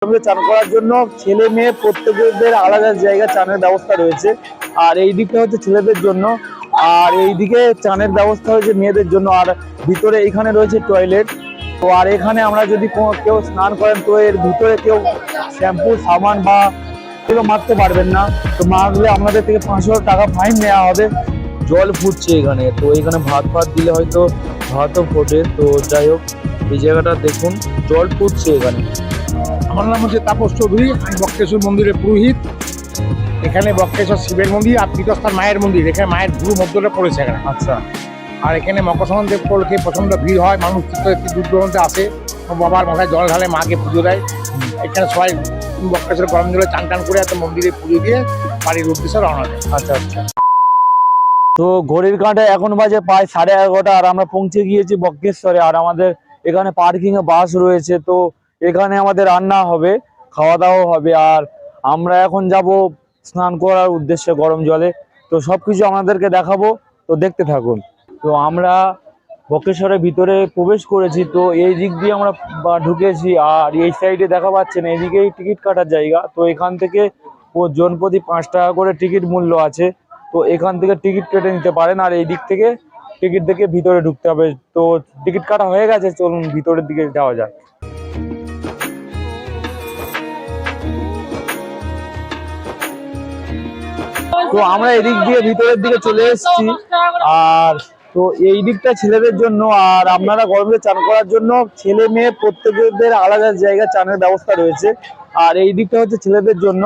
চান করার জন্য ছেলে মেয়ে প্রত্যেকের আলাদা জায়গায় চানের ব্যবস্থা রয়েছে। আর এই দিকটা হচ্ছে ছেলেদের জন্য, আর এইদিকে চানের ব্যবস্থা হয়েছে মেয়েদের জন্য। আর ভিতরে এখানে রয়েছে টয়লেট। তো আর এখানে আমরা যদি কেউ স্নান করেন তো এর ভিতরে কেউ শ্যাম্পু সাবান বা এগুলো মারতে পারবেন না। তো মারলে আপনাদের থেকে 500 টাকা ফাইন নেওয়া হবে। জল ফুটছে এখানে, তো এখানে ভাত দিলে হয়তো ভাতও ফোটে। তো যাই হোক, এই জায়গাটা দেখুন, জল ফুটছে এখানে। আমার নাম হচ্ছে তাপস চৌধুরী, আমি বক্রেশ্বর মন্দিরের পুরোহিত। এখানে বক্রেশ্বর শিবের মন্দির আর পীঠস্থান মায়ের মন্দির, এখানে মায়ের গুরু মধ্যটা পড়েছে এখানে। আচ্ছা। আর এখানে মকর সংক্রান্তি উপলক্ষে প্রচণ্ড ভিড় হয়, মানুষ দূর দূরান্তে আসে, বাবার মাথায় জল ঢালে, মাকে পুজো দেয়। এখানে সবাই বক্রেশ্বর গরম জলে চান টান করে এত মন্দিরে পুজো দিয়ে বাড়ির উদ্দেশ্যে রওনা দেয়। আচ্ছা আচ্ছা। তো ঘড়ির কাঁটায় এখন বাজে প্রায় 11:30, আর আমরা পৌঁছে গিয়েছি বক্রেশ্বরে। আর আমাদের এখানে পার্কিং এ বাস রয়েছে, তো এখানে আমাদের রান্না হবে, খাওয়া দাওয়া হবে। আর আমরা এখন যাব স্নান করার উদ্দেশ্যে গরম জলে। তো সবকিছু আমাদেরকে দেখাবো, তো দেখতে থাকুন। তো আমরা বক্রেশ্বরের ভিতরে প্রবেশ করেছি। তো এই দিক দিয়ে আমরা ঢুকেছি, আর এই সাইডে দেখা পাচ্ছেন এইদিকেই টিকিট কাটার জায়গা। তো এখান থেকে জনপ্রতি 5 টাকা করে টিকিট মূল্য আছে। তো এখান থেকে টিকিট কেটে নিতে পারেন, আর এই দিক থেকে টিকিট দেখে ভিতরে ঢুকতে হবে। তো টিকিট কাটা হয়ে গেছে, চলুন ভিতরের দিকে যাওয়া যাক। তো আমরা এদিক দিয়ে ভিতরের দিকে চলে এসেছি। আর তো এই দিকটা ছেলেদের জন্য, আর আপনারা গরমে চান করার জন্য ছেলে মেয়ে প্রত্যেকের আলাদা জায়গায় চানের ব্যবস্থা রয়েছে। আর এই দিকটা হচ্ছে ছেলেদের জন্য,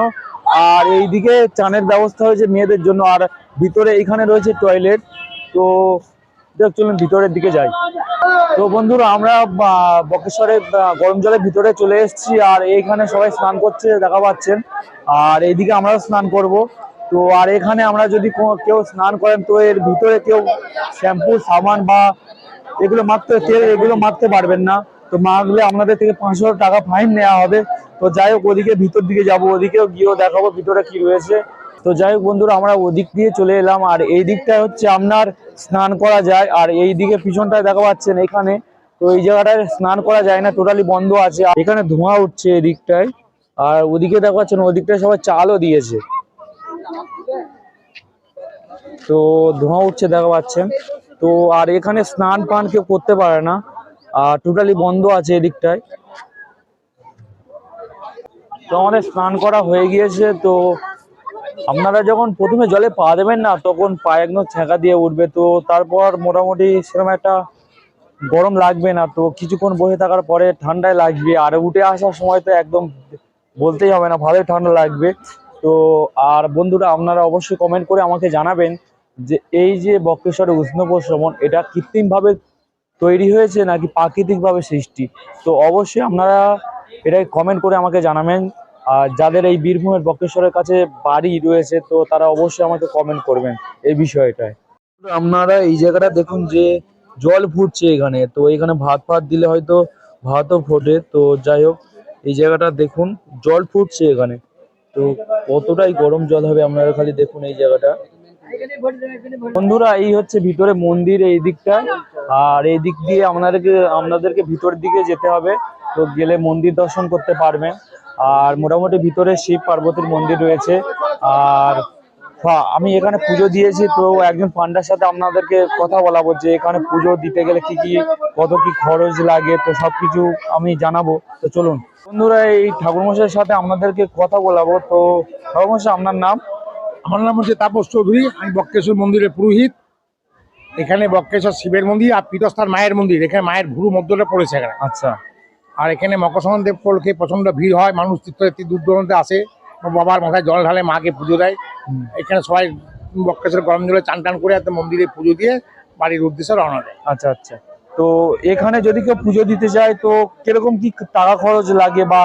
আর এইদিকে চানের ব্যবস্থা হয়েছে মেয়েদের জন্য। আর ভিতরে এখানে রয়েছে টয়লেট। তো চলুন ভিতরের দিকে যাই। তো বন্ধুরা, আমরা বক্রেশ্বরের গরম জলের ভিতরে চলে এসেছি। আর এইখানে সবাই স্নান করছে দেখা পাচ্ছেন, আর এইদিকে আমরাও স্নান করব। তো আর এখানে আমরা যদি কেউ স্নান করেন তো এর ভিতরে কেউ শ্যাম্পু সাবান বা এগুলো মারতে পারবেন না। তো মারলে আপনাদের থেকে 500 টাকা ফাইন নেওয়া হবে। তো যাই হোক, ওদিকে ভিতর দিকে যাবো, ওদিকেও গিয়েও দেখাবো ভিতরে কি রয়েছে। তো যাই হোক বন্ধুরা, আমরা ওদিক দিয়ে চলে এলাম। আর এই দিকটা হচ্ছে আপনার স্নান করা যায়, আর এই দিকে পিছনটায় দেখা পাচ্ছেন এখানে, তো এই জায়গাটায় স্নান করা যায় না, টোটালি বন্ধ আছে। এখানে ধোঁয়া উঠছে এদিকটায়, আর ওদিকে দেখা পাচ্ছেন ওদিকটায় সবাই চালও দিয়েছে, তো ধোঁয়া উঠছে দেখা পাচ্ছেন। তো আর এখানে স্নান পান কেউ করতে পারে না, আর টোটালি বন্ধ আছে এদিকটায়। তো আমাদের স্নান করা হয়ে গিয়েছে। তো আপনারা যখন প্রথমে জলে পা দেবেন না, তখন পায়ে একদম ছ্যাঁকা দিয়ে উঠবে। তো তারপর মোটামুটি সেরকম একটা গরম লাগবে না। তো কিছুক্ষণ বসে থাকার পরে ঠান্ডায় লাগবে, আর উঠে আসার সময় তো একদম বলতেই হবে না, ভালোই ঠান্ডা লাগবে। তো আর বন্ধুরা, আপনারা অবশ্যই কমেন্ট করে আমাকে জানাবেন যে এই যে বক্রেশ্বরের উষ্ণ প্রশমন, এটা কৃত্রিমভাবে তৈরি হয়েছে নাকি প্রাকৃতিকভাবে সৃষ্টি। তো অবশ্যই আপনারা এটাই কমেন্ট করে আমাকে জানাবেন। আর যাদের এই বীরভূমের বক্রেশ্বরের কাছে বাড়ি রয়েছে, তো তারা অবশ্যই আমাকে কমেন্ট করবেন এই বিষয়টায়। আপনারা এই জায়গাটা দেখুন যে জল ফুটছে এখানে। তো এখানে ভাত দিলে হয়তো ভাতও ফোটে। তো যাই হোক, এই জায়গাটা দেখুন, জল ফুটছে এখানে। তো কতটাই গরম জল হবে আপনারা খালি দেখুন এই জায়গাটা। বন্ধুরা, এই হচ্ছে ভিতরে মন্দির এই দিকটা, আর এই দিক দিয়ে আপনাদেরকে ভিতরের দিকে যেতে হবে। তো গেলে মন্দির দর্শন করতে পারবেন। আর মোটামুটি ভিতরে শিব পার্বতীর মন্দির রয়েছে। আর আমি এখানে পুজো দিয়েছি, তো একজন পান্ডার সাথে আপনাদেরকে কথা বলাবো যে এখানে পুজো দিতে গেলে কত কি খরচ লাগে, তো সবকিছু আমি জানাবো। তো চলুন বন্ধুরা, এই ঠাকুরমশাইয়ের সাথে আপনাদেরকে কথা বলাবো। তো ঠাকুরমশাই, আপনার নাম? আমার নাম হচ্ছে তাপস চৌধুরী, আমি বক্রেশ্বর মন্দিরের পুরোহিত। এখানে বক্রেশ্বর শিবের মন্দির আর পীঠস্থান মায়ের মন্দির, এখানে মায়ের গুরু মধ্যটা পড়েছে এখানে। আচ্ছা। আর এখানে মকর সংক্রান্তি উপলক্ষে প্রচণ্ড ভিড় হয়, মানুষ দূর দূরান্তে আসে, বাবার মাথায় জল ঢালে, মাকে পুজো দেয়। এখানে সবাই বক্রেশ্বর গরম জলে চান টান করে এত মন্দিরে পুজো দিয়ে বাড়ির উদ্দেশ্যে রওনা দেয়। আচ্ছা আচ্ছা। তো এখানে যদি কেউ পুজো দিতে চায় তো কিরকম কি টাকা খরচ লাগে, বা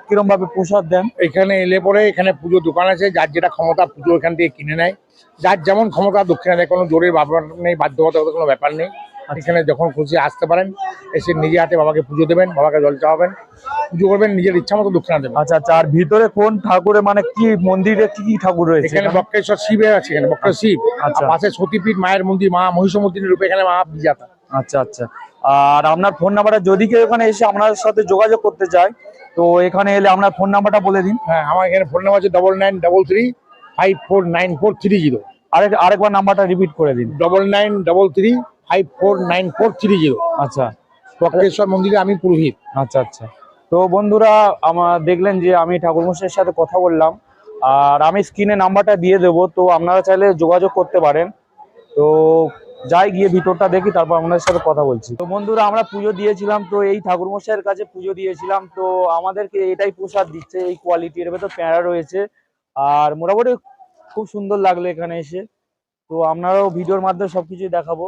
কিরকম ভাবে প্রসাদ দেন? এখানে এলে পরে এখানে পুজো দোকান আছে, যার যেটা ক্ষমতা পুজো এখান থেকে কিনে নেয়। যার যেমন ক্ষমতা দক্ষিণা দেয়, কোনো জোরের ব্যাপার নেই, বাধ্যবাধকতার কোনো ব্যাপার নেই। এখানে যখন খুশি আসতে পারেন, এসে নিজে হাতে বাবাকে পুজো দেবেন, বাবাকে জল চাওয়াবেন, পুজো করবেন, নিজের ইচ্ছা মতো দক্ষিণা দেবেন। আচ্ছা আচ্ছা। আর ভিতরে কোন ঠাকুরের মানে কি মন্দিরে কি ঠাকুর রয়েছে? এখানে বক্রেশ্বর শিবের আছে, এখানে বক্রেশ্বর শিব। আচ্ছা। পাশে সতীপীঠ মায়ের মন্দির, মা মহিষমর্দিনী রূপে এখানে মা বিজাতা। আচ্ছা আচ্ছা। আর আপনার ফোন নাম্বারটা যদি কেউ এখানে এসে আপনার সাথে যোগাযোগ করতে চায় তো এখানে এলে আপনার ফোন নাম্বারটা বলে দিন। হ্যাঁ, আমার এখানে ফোন নাম্বার আছে 9933549430। আরেকবার নাম্বারটা রিপিট করে দিন। 9933549430। আচ্ছা বক্রেশ্বর মন্দিরে আমি পুরোহিত। আচ্ছা আচ্ছা। তো বন্ধুরা, আমার দেখলেন যে আমি ঠাকুরমশাইয়ের সাথে কথা বললাম, আর আমি স্ক্রিনে নাম্বারটা দিয়ে দেবো, তো আপনারা চাইলে যোগাযোগ করতে পারেন। তো যাই গিয়ে ভিতরটা দেখি, তারপর আপনাদের সাথে কথা বলছি। তো বন্ধুরা, আমরা পুজো দিয়েছিলাম, তো এই ঠাকুরমশাইয়ের কাছে পুজো দিয়েছিলাম, তো আমাদেরকে এটাই প্রসাদ দিচ্ছে, এই কোয়ালিটির ভেতর প্যাঁড়া রয়েছে, আর মোটামুটি খুব সুন্দর লাগলো এখানে এসে। তো আপনারাও ভিডিওর মাধ্যমে সবকিছুই দেখাবো।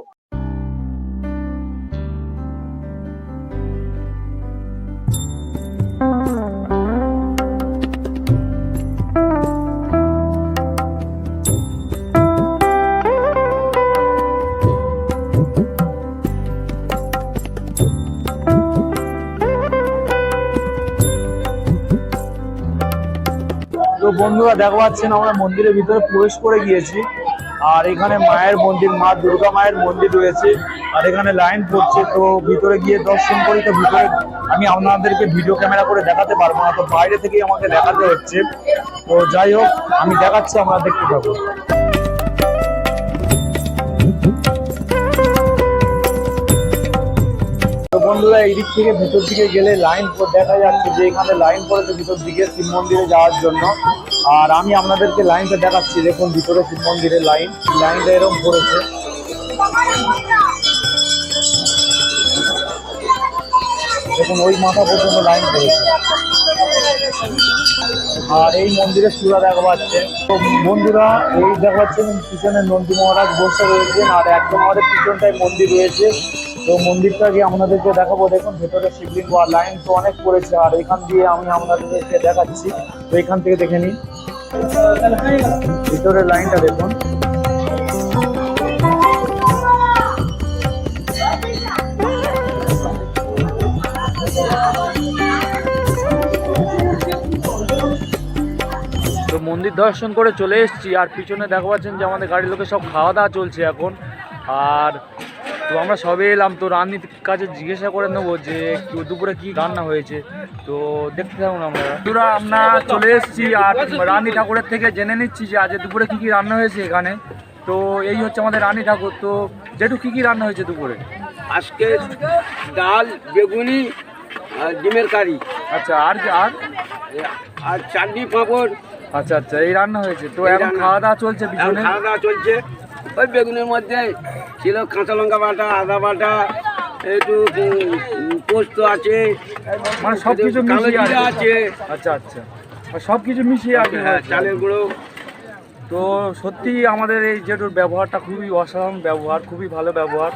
তো বন্ধুরা, দেখতে পাচ্ছেন আমরা মন্দিরের ভিতরে প্রবেশ করে গিয়েছি, আর এখানে মায়ের মন্দির, মা দুর্গা মায়ের মন্দির রয়েছে, আর এখানে লাইন পড়ছে। তো ভিতরে গিয়ে দর্শন করি। তো ভিতরে আমি আপনাদেরকে ভিডিও ক্যামেরা করে দেখাতে পারবো না, তো বাইরে থেকেই আমাকে দেখাতে হচ্ছে। তো যাই হোক, আমি দেখাচ্ছি, আমরা দেখতে পাবো। তো বন্ধুরা, এই দিক থেকে ভিতর দিকে গেলে লাইন দেখা যাচ্ছে যে এখানে লাইন পড়েছে ভিতর দিকে শিব মন্দিরে যাওয়ার জন্য। আর আমি আপনাদেরকে লাইনটা দেখাচ্ছি। দেখুন ভিতরে শিব মন্দিরের লাইনটা এরকম পড়েছে। দেখুন ওই মাথা পর্যন্ত লাইন পড়েছে। আর এই মন্দিরের চূড়া দেখা পাচ্ছে। তো বন্ধুরা, এই দেখা পাচ্ছেন পিছনে নন্দী মহারাজ বসে রয়েছেন, আর একদম আমাদের পিছনটায় মন্দির রয়েছে। তো মন্দিরটাকে আপনাদেরকে দেখাবো। দেখুন ভেতরে শিবলিঙ্গ, আর লাইন তো অনেক পড়েছে, আর এখান দিয়ে আমি আপনাদেরকে দেখাচ্ছি। তো এখান থেকে দেখে নিন ভিতরের লাইনটা দেখুন। তো মন্দির দর্শন করে চলে এসেছি, আর পিছনে দেখা পাচ্ছেন যে আমাদের গাড়ির লোকে সব খাওয়া দাওয়া চলছে এখন। আর তো আমরা সবে এলাম, তো রান্নির কাছে জিজ্ঞাসা করে নেবো যে দুপুরে কি রান্না হয়েছে। তো দেখতে থাকুন। আমরা চলে এসেছি, আর রানী ঠাকুরের থেকে জেনে নিচ্ছি যে আজ দুপুরে কি কি রান্না হয়েছে এখানে। তো এই হচ্ছে আমাদের রানী ঠাকুর। তো যেটু কি কি রান্না হয়েছে দুপুরে? আজকে ডাল, বেগুনি আর ডিমের কারি। আচ্ছা, আর আর চাটনি, পাঁপড়। আচ্ছা আচ্ছা, এই রান্না হয়েছে। তো এখন খাওয়া দাওয়া চলছে পিছনে। খাওয়া দাওয়া চলছে। ওই বেগুনের মধ্যে ছিল কাঁচা লঙ্কা বাটা, আদা বাটা, একটু পোস্ত আছে, মানে সবকিছু কালো মিশিয়ে জিরা আছে। আচ্ছা আচ্ছা, সবকিছু মিশিয়ে আর কি। হ্যাঁ, চালের গুঁড়ো। তো সত্যি আমাদের এই জেঠুর ব্যবহারটা খুবই অসাধারণ ব্যবহার, খুবই ভালো ব্যবহার।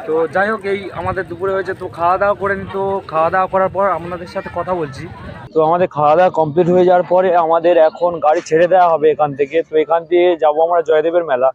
তো যাই হোক, এই আমাদের দুপুরে হয়েছে। তো খাওয়া দাওয়া করে নি। তো খাওয়া দাওয়া করার পর আপনাদের সাথে কথা বলছি। তো আমাদের খাওয়া দাওয়া কমপ্লিট হয়ে যাওয়ার পরে আমাদের এখন গাড়ি ছেড়ে দেওয়া হবে এখান থেকে। তো এখান দিয়ে যাবো আমরা জয়দেবের মেলা।